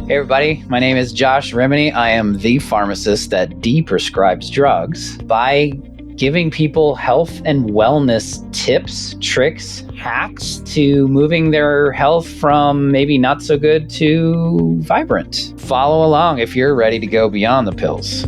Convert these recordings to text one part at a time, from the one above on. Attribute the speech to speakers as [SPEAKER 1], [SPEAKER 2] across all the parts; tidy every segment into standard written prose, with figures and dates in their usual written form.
[SPEAKER 1] Hey everybody, my name is Josh Rimany. I am the pharmacist that de-prescribes drugs by giving people health and wellness tips, tricks, hacks to moving their health from maybe not so good to vibrant. Follow along if you're ready to go beyond the pills.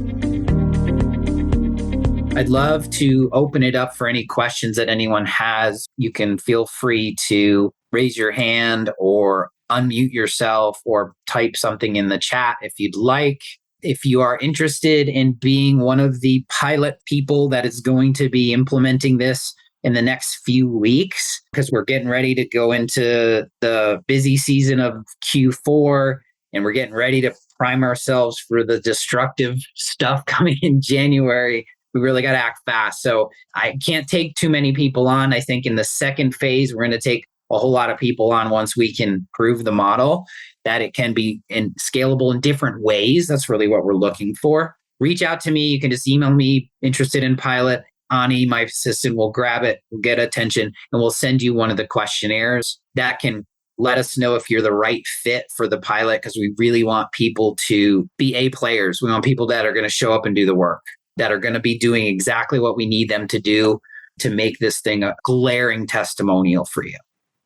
[SPEAKER 1] I'd love to open it up for any questions that anyone has. You can feel free to raise your hand or unmute yourself or type something in the chat if you'd like. If you are interested in being one of the pilot people that is going to be implementing this in the next few weeks, because we're getting ready to go into the busy season of Q4 and we're getting ready to prime ourselves for the destructive stuff coming in January. We really got to act fast. So I can't take too many people on. I think in the second phase, we're going to take a whole lot of people on once we can prove the model that it can be scalable in different ways. That's really what we're looking for. Reach out to me. You can just email me, interested in pilot. Ani, my assistant, will grab it, we'll get attention, and we'll send you one of the questionnaires that can let us know if you're the right fit for the pilot, because we really want people to be A players. We want people that are going to show up and do the work, that are going to be doing exactly what we need them to do to make this thing a glaring testimonial for you.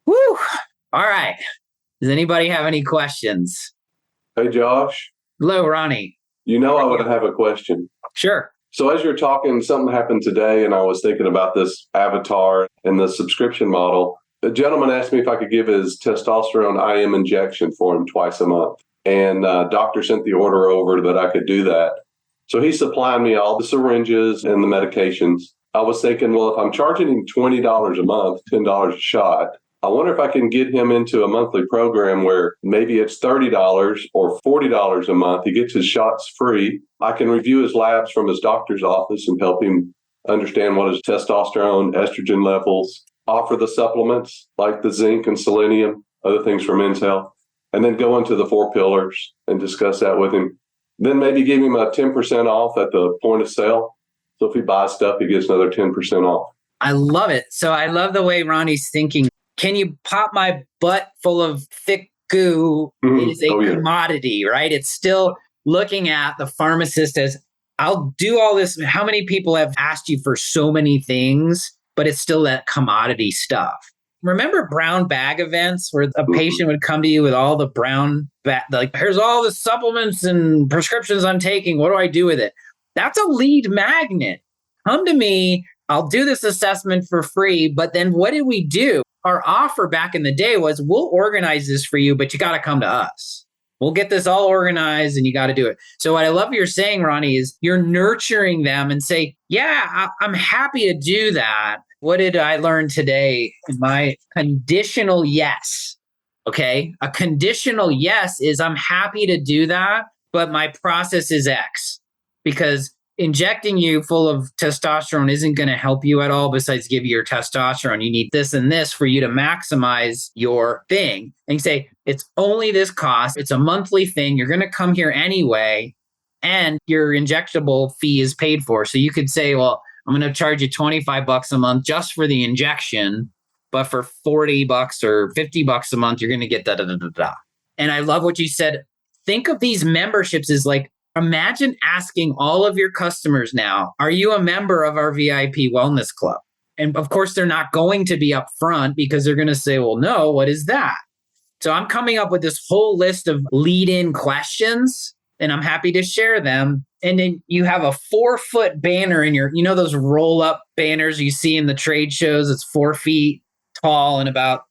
[SPEAKER 1] Woo! All right. Does anybody have any questions?
[SPEAKER 2] Hey, Josh.
[SPEAKER 1] Hello, Ronnie.
[SPEAKER 2] You know I would have a question.
[SPEAKER 1] Sure.
[SPEAKER 2] So as you're talking, something happened today, and I was thinking about this avatar and the subscription model. A gentleman asked me if I could give his testosterone IM injection for him twice a month. And doctor sent the order over that I could do that. So he's supplying me all the syringes and the medications. I was thinking, well, if I'm charging him $20 a month, $10 a shot, I wonder if I can get him into a monthly program where maybe it's $30 or $40 a month. He gets his shots free. I can review his labs from his doctor's office and help him understand what his testosterone, estrogen levels, offer the supplements like the zinc and selenium, other things for men's health, and then go into the 4 pillars and discuss that with him. Then maybe give him a 10% off at the point of sale. So if he buys stuff, he gets another 10% off.
[SPEAKER 1] I love it. So I love the way Ronnie's thinking. Can you pop my butt full of thick goo? It is a commodity, right? It's still looking at the pharmacist as, I'll do all this. How many people have asked you for so many things, but it's still that commodity stuff? Remember brown bag events where a patient would come to you with all the brown bag, like, here's all the supplements and prescriptions I'm taking. What do I do with it? That's a lead magnet. Come to me. I'll do this assessment for free. But then what did we do? Our offer back in the day was, we'll organize this for you, but you got to come to us. We'll get this all organized and you got to do it. So what I love you're saying, Ronnie, is you're nurturing them and say, yeah, I'm happy to do that. What did I learn today in my conditional yes? Okay. A conditional yes is, I'm happy to do that, but my process is X, because injecting you full of testosterone isn't going to help you at all besides give you your testosterone. You need this and this for you to maximize your thing. And you say, it's only this cost. It's a monthly thing. You're going to come here anyway, and your injectable fee is paid for. So you could say, well, I'm going to charge you $25 a month just for the injection, but for $40 or $50 a month, you're going to get da da da da da. And I love what you said. Think of these memberships as like, imagine asking all of your customers now, are you a member of our VIP Wellness Club? And of course, they're not going to be upfront because they're going to say, well, no, what is that? So I'm coming up with this whole list of lead-in questions, and I'm happy to share them. And then you have a 4-foot banner in your, those roll-up banners you see in the trade shows. It's 4 feet tall and about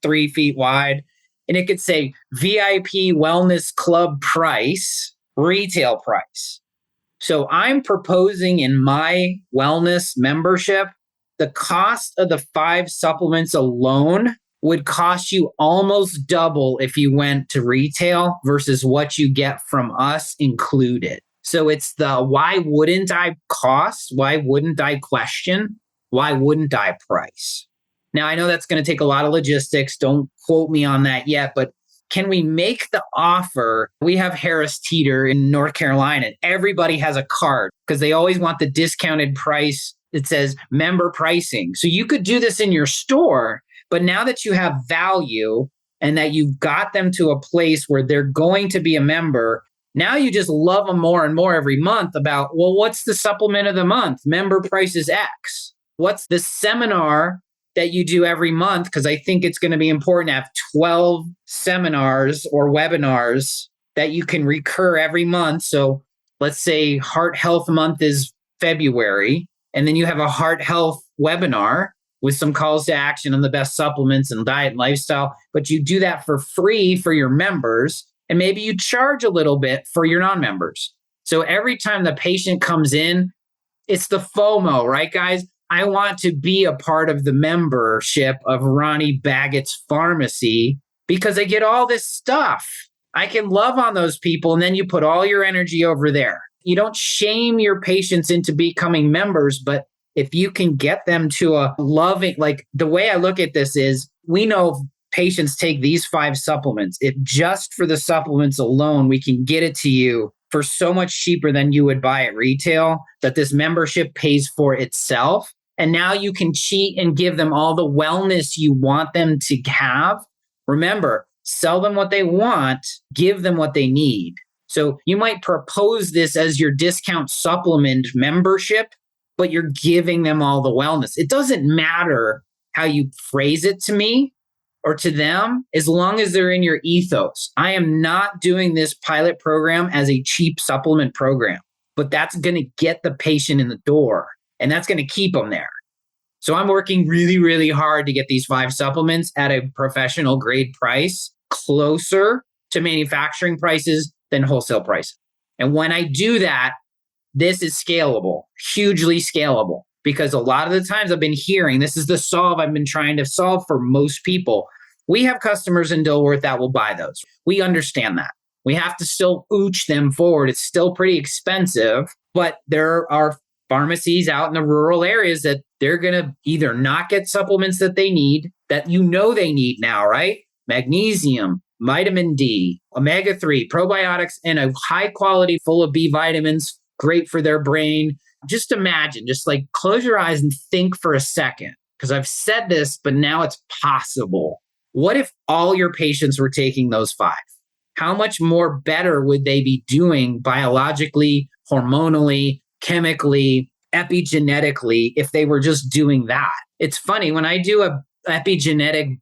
[SPEAKER 1] 3 feet wide. And it could say VIP Wellness Club price, retail price. So I'm proposing in my wellness membership, the cost of the 5 supplements alone would cost you almost double if you went to retail versus what you get from us included. So it's the why wouldn't I cost? Why wouldn't I question? Why wouldn't I price? Now, I know that's going to take a lot of logistics. Don't quote me on that yet, but can we make the offer? We have Harris Teeter in North Carolina, and everybody has a card because they always want the discounted price. It says member pricing. So you could do this in your store, but now that you have value, and that you've got them to a place where they're going to be a member. Now you just love them more and more every month about, well, what's the supplement of the month? Member price is X. What's the seminar that you do every month? Because I think it's going to be important to have 12 seminars or webinars that you can recur every month. So let's say Heart Health Month is February, and then you have a heart health webinar with some calls to action on the best supplements and diet and lifestyle, but you do that for free for your members, and maybe you charge a little bit for your non-members. So every time the patient comes in, it's the FOMO, right, guys? I want to be a part of the membership of Ronnie Baggett's Pharmacy because I get all this stuff. I can love on those people, and then you put all your energy over there. You don't shame your patients into becoming members, but if you can get them to a loving, like the way I look at this is, we know patients take these 5 supplements. If just for the supplements alone, we can get it to you for so much cheaper than you would buy at retail, that this membership pays for itself. And now you can cheat and give them all the wellness you want them to have. Remember, sell them what they want, give them what they need. So you might propose this as your discount supplement membership, but you're giving them all the wellness. It doesn't matter how you phrase it to me or to them, as long as they're in your ethos. I am not doing this pilot program as a cheap supplement program, but that's going to get the patient in the door, and that's going to keep them there. So I'm working really, really hard to get these 5 supplements at a professional grade price, closer to manufacturing prices than wholesale prices. And when I do that, this is scalable, hugely scalable, because a lot of the times I've been hearing, this is the solve I've been trying to solve for most people. We have customers in Dilworth that will buy those. We understand that. We have to still ooch them forward. It's still pretty expensive, but there are pharmacies out in the rural areas that they're going to either not get supplements that they need, that you know they need now, right? Magnesium, vitamin D, omega-3, probiotics, and a high quality full of B vitamins, great for their brain. Just imagine, just like close your eyes and think for a second, because I've said this, but now it's possible. What if all your patients were taking those 5? How much more better would they be doing biologically, hormonally, chemically, epigenetically, if they were just doing that? It's funny, when I do a epigenetic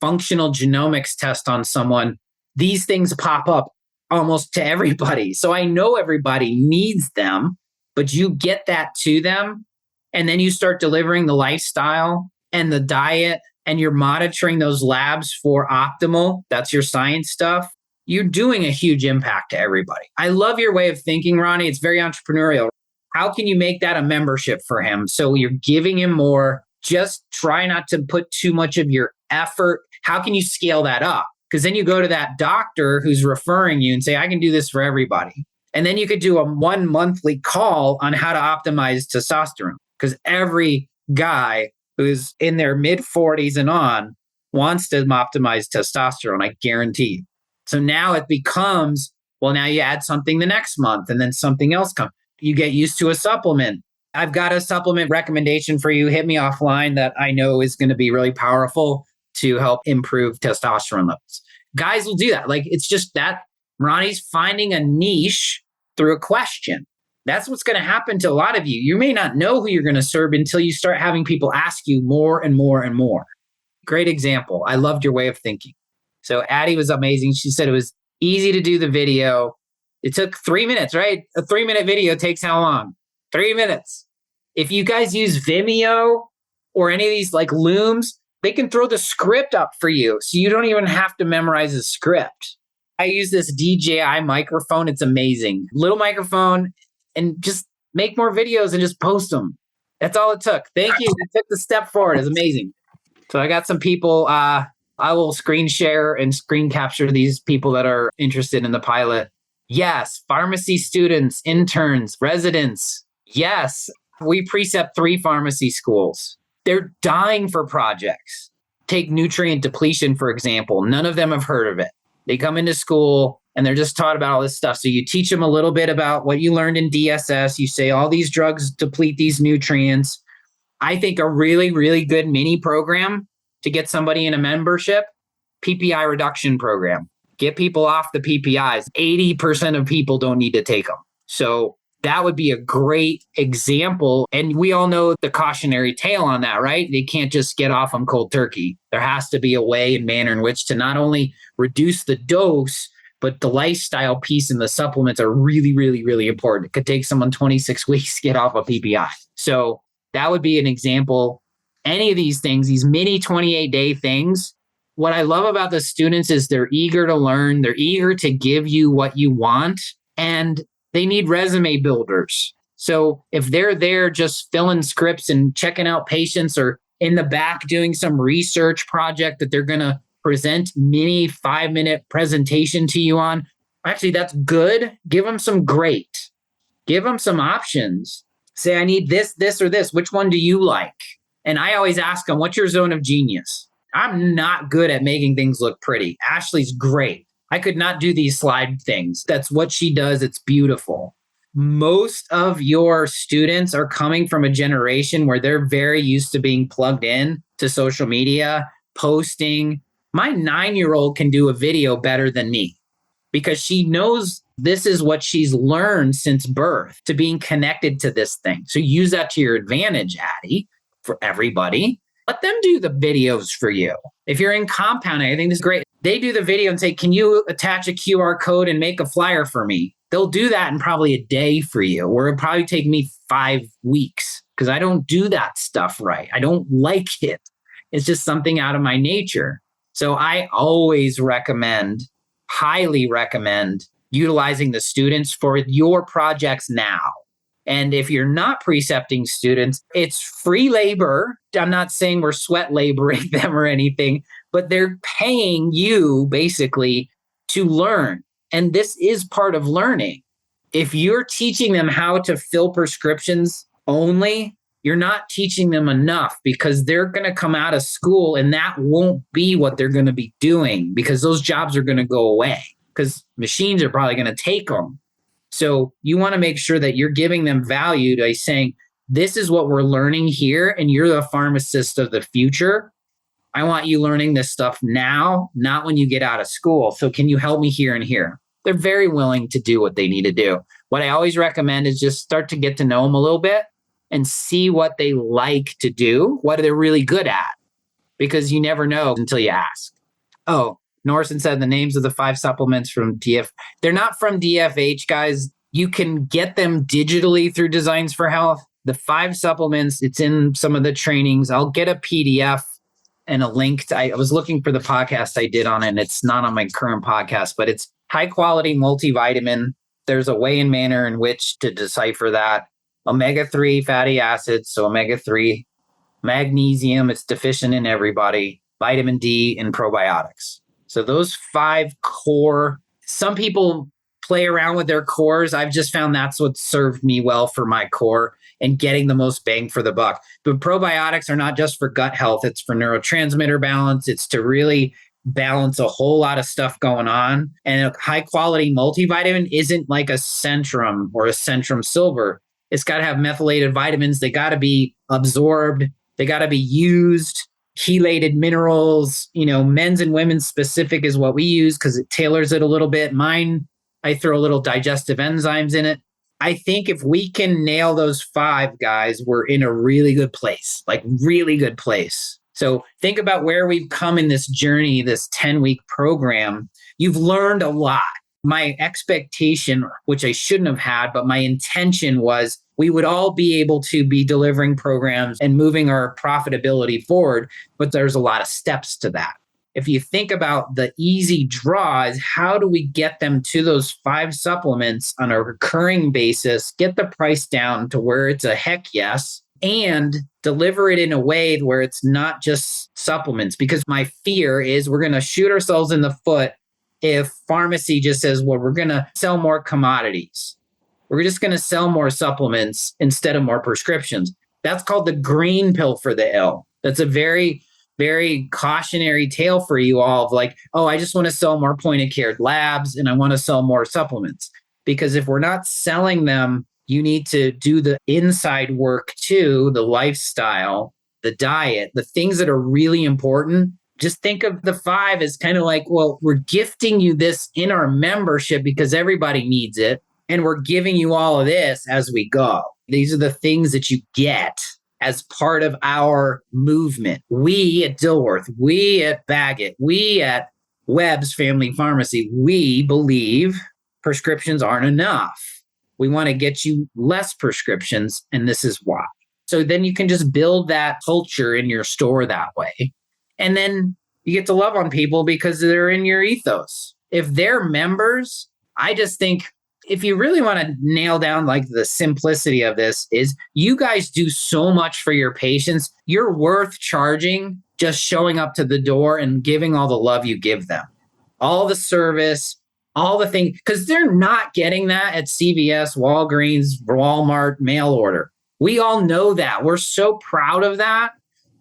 [SPEAKER 1] functional genomics test on someone, these things pop up almost to everybody. So I know everybody needs them, but you get that to them, and then you start delivering the lifestyle and the diet, and you're monitoring those labs for optimal. That's your science stuff. You're doing a huge impact to everybody. I love your way of thinking, Ronnie. It's very entrepreneurial. How can you make that a membership for him? So you're giving him more. Just try not to put too much of your effort. How can you scale that up? Because then you go to that doctor who's referring you and say, I can do this for everybody. And then you could do a 1 monthly call on how to optimize testosterone, because every guy who's in their mid 40s and on wants to optimize testosterone, I guarantee you. So now it becomes, well, now you add something the next month and then something else comes. You get used to a supplement. I've got a supplement recommendation for you. Hit me offline that I know is going to be really powerful to help improve testosterone levels. Guys will do that. Like, it's just that Ronnie's finding a niche through a question. That's what's going to happen to a lot of you. You may not know who you're going to serve until you start having people ask you more and more and more. Great example. I loved your way of thinking. So Addie was amazing. She said it was easy to do the video. It took 3 minutes, right? A 3-minute video takes how long? 3 minutes. If you guys use Vimeo or any of these like Looms, they can throw the script up for you. So you don't even have to memorize the script. I use this DJI microphone. It's amazing. Little microphone, and just make more videos and just post them. That's all it took. Thank you. It took the step forward. It's amazing. So I got some people, I will screen share and screen capture these people that are interested in the pilot. Yes, pharmacy students, interns, residents. Yes, we precept 3 pharmacy schools. They're dying for projects. Take nutrient depletion, for example. None of them have heard of it. They come into school and they're just taught about all this stuff. So you teach them a little bit about what you learned in DSS. You say all these drugs deplete these nutrients. I think a really, really good mini program to get somebody in a membership PPI reduction program. Get people off the PPIs. 80% of people don't need to take them. So that would be a great example. And we all know the cautionary tale on that, right? They can't just get off them cold turkey. There has to be a way and manner in which to not only reduce the dose, but the lifestyle piece and the supplements are really, really, really important. It could take someone 26 weeks to get off a PPI. So that would be an example. Any of these things, these mini 28-day things, what I love about the students is they're eager to learn. They're eager to give you what you want, and they need resume builders. So if they're there just filling scripts and checking out patients, or in the back doing some research project that they're going to present mini 5-minute presentation to you on, actually, that's good. Give them some great. Give them some options. Say, I need this, this, or this. Which one do you like? And I always ask them, what's your zone of genius? I'm not good at making things look pretty. Ashley's great. I could not do these slide things. That's what she does. It's beautiful. Most of your students are coming from a generation where they're very used to being plugged in to social media, posting. My 9-year-old can do a video better than me because she knows this is what she's learned since birth, to being connected to this thing. So use that to your advantage, Addie, for everybody. Let them do the videos for you. If you're in compounding, I think this is great. They do the video and say, can you attach a QR code and make a flyer for me? They'll do that in probably a day for you, or it'll probably take me 5 weeks because I don't do that stuff right. I don't like it. It's just something out of my nature. So I always recommend, highly recommend, utilizing the students for your projects now. And if you're not precepting students, it's free labor. I'm not saying we're sweat laboring them or anything, but they're paying you basically to learn. And this is part of learning. If you're teaching them how to fill prescriptions only, you're not teaching them enough, because they're going to come out of school and that won't be what they're going to be doing, because those jobs are going to go away because machines are probably going to take them. So you want to make sure that you're giving them value by saying, this is what we're learning here, and you're the pharmacist of the future. I want you learning this stuff now, not when you get out of school. So can you help me here and here? They're very willing to do what they need to do. What I always recommend is just start to get to know them a little bit and see what they like to do, what they're really good at, because you never know until you ask. Oh, Norson said the names of the 5 supplements from DF. They're not from DFH, guys. You can get them digitally through Designs for Health. The 5 supplements, it's in some of the trainings. I'll get a PDF and a link. I was looking for the podcast I did on it, and it's not on my current podcast, but it's high quality multivitamin. There's a way and manner in which to decipher that. Omega-3 fatty acids, so omega-3. Magnesium, it's deficient in everybody. Vitamin D, and probiotics. So those 5 core, some people play around with their cores. I've just found that's what served me well for my core and getting the most bang for the buck. But probiotics are not just for gut health. It's for neurotransmitter balance. It's to really balance a whole lot of stuff going on. And a high quality multivitamin isn't like a Centrum or a Centrum Silver. It's got to have methylated vitamins. They got to be absorbed. They got to be used. Chelated minerals, men's and women's specific is what we use because it tailors it a little bit. Mine, I throw a little digestive enzymes in it. I think if we can nail those 5 guys, we're in a really good place, like really good place. So think about where we've come in this journey, this 10-week program. You've learned a lot. My expectation, which I shouldn't have had, but my intention was we would all be able to be delivering programs and moving our profitability forward, but there's a lot of steps to that. If you think about the easy draw is how do we get them to those 5 supplements on a recurring basis, get the price down to where it's a heck yes, and deliver it in a way where it's not just supplements. Because my fear is we're going to shoot ourselves in the foot if pharmacy just says, well, we're going to sell more commodities. We're just going to sell more supplements instead of more prescriptions. That's called the green pill for the ill. That's a very, very cautionary tale for you all of like, oh, I just want to sell more point of care labs and I want to sell more supplements. Because if we're not selling them, you need to do the inside work too, the lifestyle, the diet, the things that are really important Just think of the 5 as kind of like, well, we're gifting you this in our membership because everybody needs it. And we're giving you all of this as we go. These are the things that you get as part of our movement. We at Dilworth, we at Baggett, we at Webb's Family Pharmacy, we believe prescriptions aren't enough. We want to get you less prescriptions, and this is why. So then you can just build that culture in your store that way. And then you get to love on people because they're in your ethos. If they're members, I just think if you really want to nail down like the simplicity of this is you guys do so much for your patients. You're worth charging just showing up to the door and giving all the love you give them. All the service, all the things, because they're not getting that at CVS, Walgreens, Walmart, mail order. We all know that. We're so proud of that,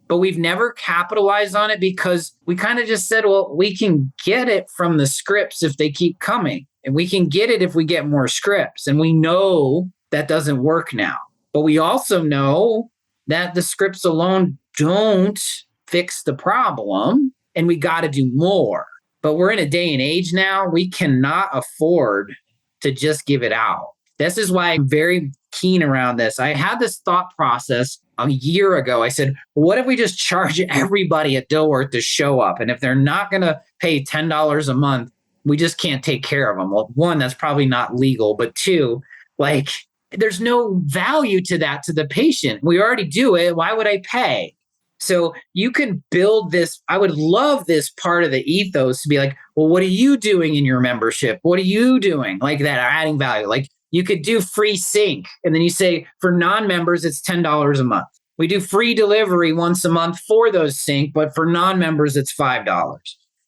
[SPEAKER 1] but we've never capitalized on it because we kind of just said, well, we can get it from the scripts if they keep coming. And we can get it if we get more scripts. And we know that doesn't work now. But we also know that the scripts alone don't fix the problem. And we got to do more. But we're in a day and age now, we cannot afford to just give it out. This is why I'm very keen around this. I had this thought process a year ago. I said, what if we just charge everybody at Dilworth to show up? And if they're not going to pay $10 a month, we just can't take care of them. Well, 1, that's probably not legal. But 2, like, there's no value to that to the patient. We already do it. Why would I pay? So you can build this. I would love this part of the ethos to be like, well, what are you doing in your membership? What are you doing? Like that, adding value. Like you could do free sync. And then you say for non-members, it's $10 a month. We do free delivery once a month for those sync, but for non-members, it's $5.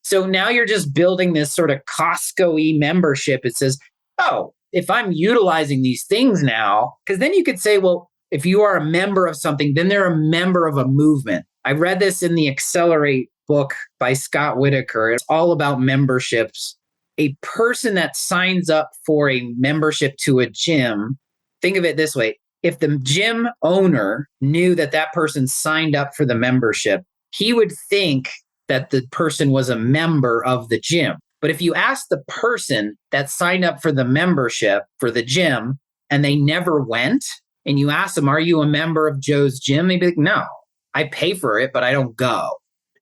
[SPEAKER 1] So now you're just building this sort of Costco-y membership. It says, oh, if I'm utilizing these things now, because then you could say, well, if you are a member of something, then they're a member of a movement. I read this in the Accelerate book by Scott Whitaker. It's all about memberships. A person that signs up for a membership to a gym, think of it this way. If the gym owner knew that that person signed up for the membership, he would think that the person was a member of the gym. But if you ask the person that signed up for the membership for the gym and they never went, and you ask them, are you a member of Joe's gym? They'd be like, no, I pay for it, but I don't go.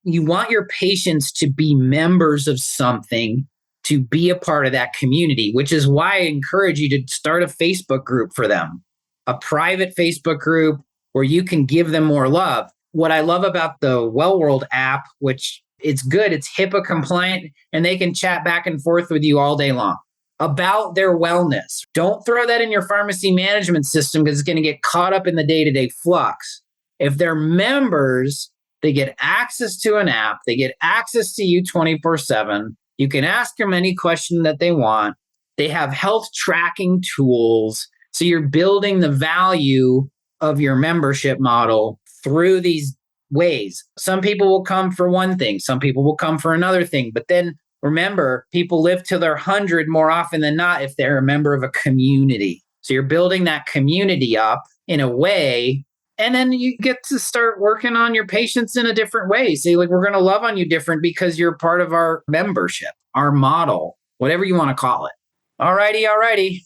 [SPEAKER 1] You want your patients to be members of something, to be a part of that community, which is why I encourage you to start a Facebook group for them, a private Facebook group where you can give them more love. What I love about the Well World app, which it's good, it's HIPAA compliant, and they can chat back and forth with you all day long about their wellness. Don't throw that in your pharmacy management system because it's going to get caught up in the day-to-day flux. If they're members, they get access to an app, they get access to you 24/7. You can ask them any question that they want. They have health tracking tools. So you're building the value of your membership model through these ways. Some people will come for one thing. Some people will come for another thing. But then remember, people live till they're 100 more often than not if they're a member of a community. So you're building that community up in a way, and then you get to start working on your patients in a different way. Say, like, we're going to love on you different because you're part of our membership, our model, whatever you want to call it. All righty.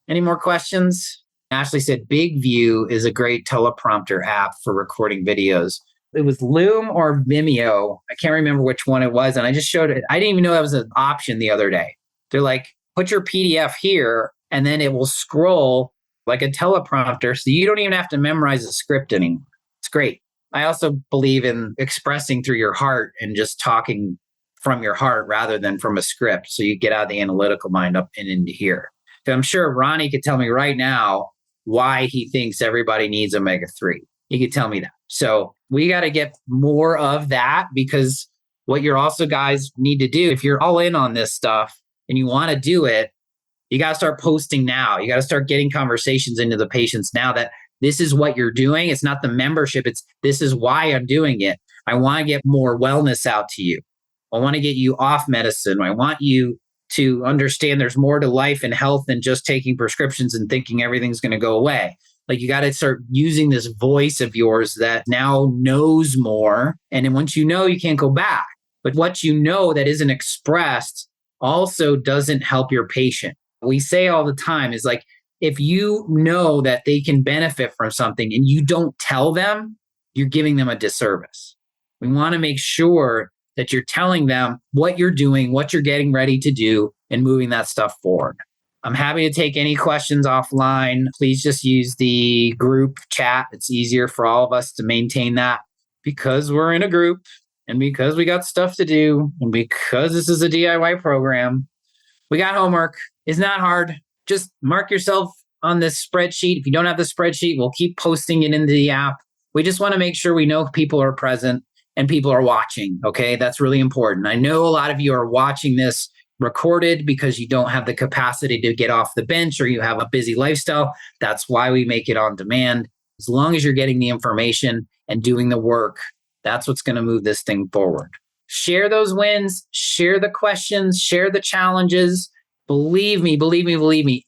[SPEAKER 1] Any more questions? Ashley said, Big View is a great teleprompter app for recording videos. It was Loom or Vimeo. I can't remember which one it was. And I just showed it. I didn't even know that was an option the other day. They're like, put your PDF here, and then it will scroll like a teleprompter. So you don't even have to memorize the script anymore. It's great. I also believe in expressing through your heart and just talking from your heart rather than from a script. So you get out of the analytical mind up and into here. So I'm sure Ronnie could tell me right now why he thinks everybody needs omega-3. He could tell me that. So we got to get more of that, because what you're also guys need to do, if you're all in on this stuff and you want to do it, you got to start posting now. You got to start getting conversations into the patients now that this is what you're doing. It's not the membership. It's this is why I'm doing it. I want to get more wellness out to you. I want to get you off medicine. I want you to understand there's more to life and health than just taking prescriptions and thinking everything's going to go away. Like, you got to start using this voice of yours that now knows more. And then once you know, you can't go back. But what you know that isn't expressed also doesn't help your patient. We say all the time is like, if you know that they can benefit from something and you don't tell them, you're giving them a disservice. We want to make sure that you're telling them what you're doing, what you're getting ready to do, and moving that stuff forward. I'm happy to take any questions offline. Please just use the group chat. It's easier for all of us to maintain that because we're in a group and because we got stuff to do and because this is a DIY program. We got homework. It's not hard. Just mark yourself on this spreadsheet. If you don't have the spreadsheet, we'll keep posting it into the app. We just want to make sure we know people are present and people are watching. Okay, that's really important. I know a lot of you are watching this recorded because you don't have the capacity to get off the bench or you have a busy lifestyle. That's why we make it on demand. As long as you're getting the information and doing the work, that's what's going to move this thing forward. Share those wins, share the questions, share the challenges. Believe me,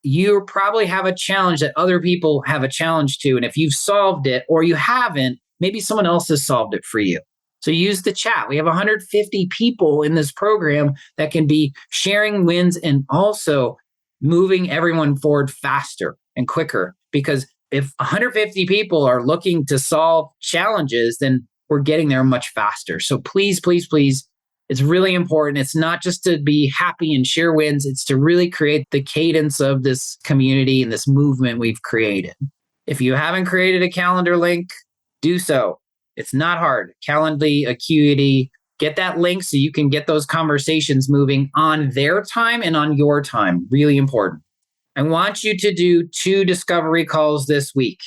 [SPEAKER 1] you probably have a challenge that other people have a challenge to. And if you've solved it or you haven't, maybe someone else has solved it for you. So use the chat. We have 150 people in this program that can be sharing wins and also moving everyone forward faster and quicker. Because if 150 people are looking to solve challenges, then we're getting there much faster. So please, it's really important. It's not just to be happy and share wins. It's to really create the cadence of this community and this movement we've created. If you haven't created a calendar link, do so. It's not hard. Calendly, Acuity, get that link so you can get those conversations moving on their time and on your time. Really important. I want you to do 2 discovery calls this week.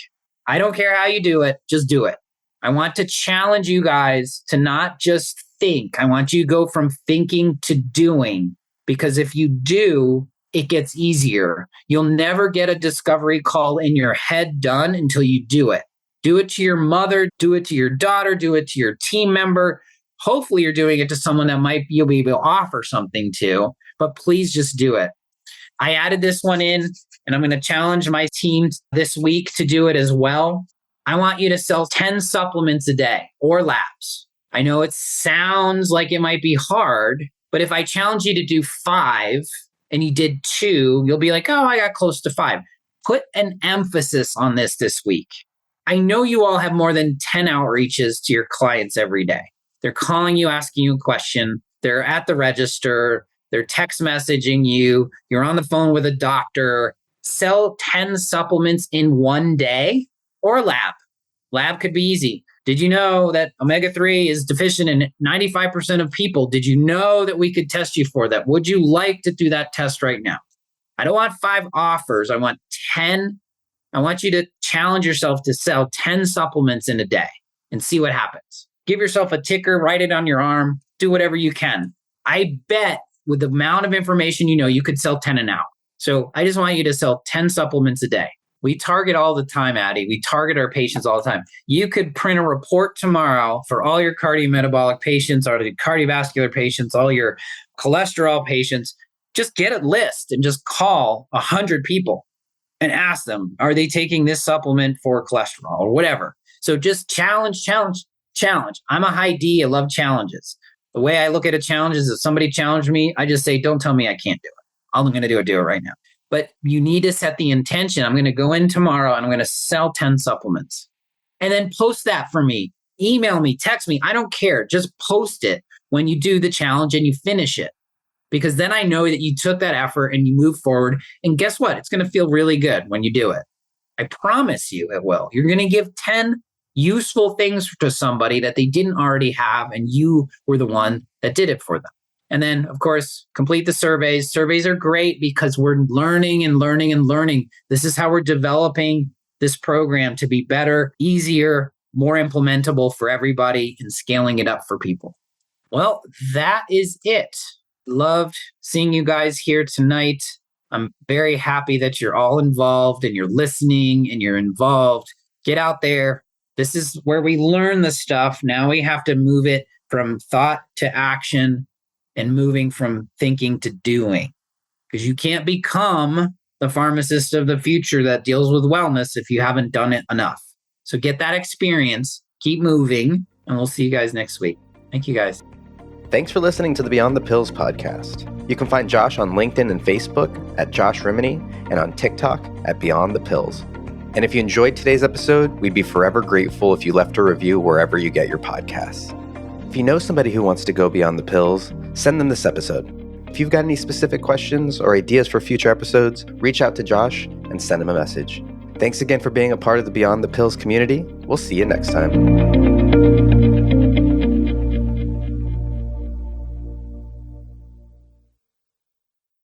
[SPEAKER 1] I don't care how you do it, just do it. I want to challenge you guys to not just think. I want you to go from thinking to doing, because if you do, it gets easier. You'll never get a discovery call in your head done until you do it. Do it to your mother, do it to your daughter, do it to your team member. Hopefully you're doing it to someone that you'll be able to offer something to, but please just do it. I added this one in and I'm going to challenge my team this week to do it as well. I want you to sell 10 supplements a day or labs. I know it sounds like it might be hard, but if I challenge you to do 5 and you did 2, you'll be like, oh, I got close to 5. Put an emphasis on this week. I know you all have more than 10 outreaches to your clients every day. They're calling you, asking you a question. They're at the register. They're text messaging you. You're on the phone with a doctor. Sell 10 supplements in one day or lab. Lab could be easy. Did you know that omega-3 is deficient in 95% of people? Did you know that we could test you for that? Would you like to do that test right now? I don't want 5 offers. I want 10. I want you to challenge yourself to sell 10 supplements in a day and see what happens. Give yourself a ticker, write it on your arm, do whatever you can. I bet with the amount of information you know, you could sell 10 an hour. So I just want you to sell 10 supplements a day. We target all the time, Addie. We target our patients all the time. You could print a report tomorrow for all your cardiometabolic patients, or the cardiovascular patients, all your cholesterol patients. Just get a list and just call 100 people and ask them, are they taking this supplement for cholesterol or whatever? So just challenge. I'm a high D. I love challenges. The way I look at a challenge is if somebody challenged me, I just say, don't tell me I can't do it. I'm going to do it right now. But you need to set the intention. I'm going to go in tomorrow and I'm going to sell 10 supplements. And then post that for me. Email me, text me. I don't care. Just post it when you do the challenge and you finish it. Because then I know that you took that effort and you move forward. And guess what? It's going to feel really good when you do it. I promise you it will. You're going to give 10 useful things to somebody that they didn't already have, and you were the one that did it for them. And then, of course, complete the surveys. Surveys are great because we're learning and learning and learning. This is how we're developing this program to be better, easier, more implementable for everybody, and scaling it up for people. Well, that is it. Loved seeing you guys here tonight. I'm very happy that you're all involved and you're listening and you're involved. Get out there. This is where we learn the stuff. Now we have to move it from thought to action and moving from thinking to doing. Because you can't become the pharmacist of the future that deals with wellness if you haven't done it enough. So get that experience, keep moving, and we'll see you guys next week. Thank you guys.
[SPEAKER 3] Thanks for listening to the Beyond the Pills podcast. You can find Josh on LinkedIn and Facebook at Josh Rimany and on TikTok at Beyond the Pills. And if you enjoyed today's episode, we'd be forever grateful if you left a review wherever you get your podcasts. If you know somebody who wants to go beyond the pills, send them this episode. If you've got any specific questions or ideas for future episodes, reach out to Josh and send him a message. Thanks again for being a part of the Beyond the Pills community. We'll see you next time.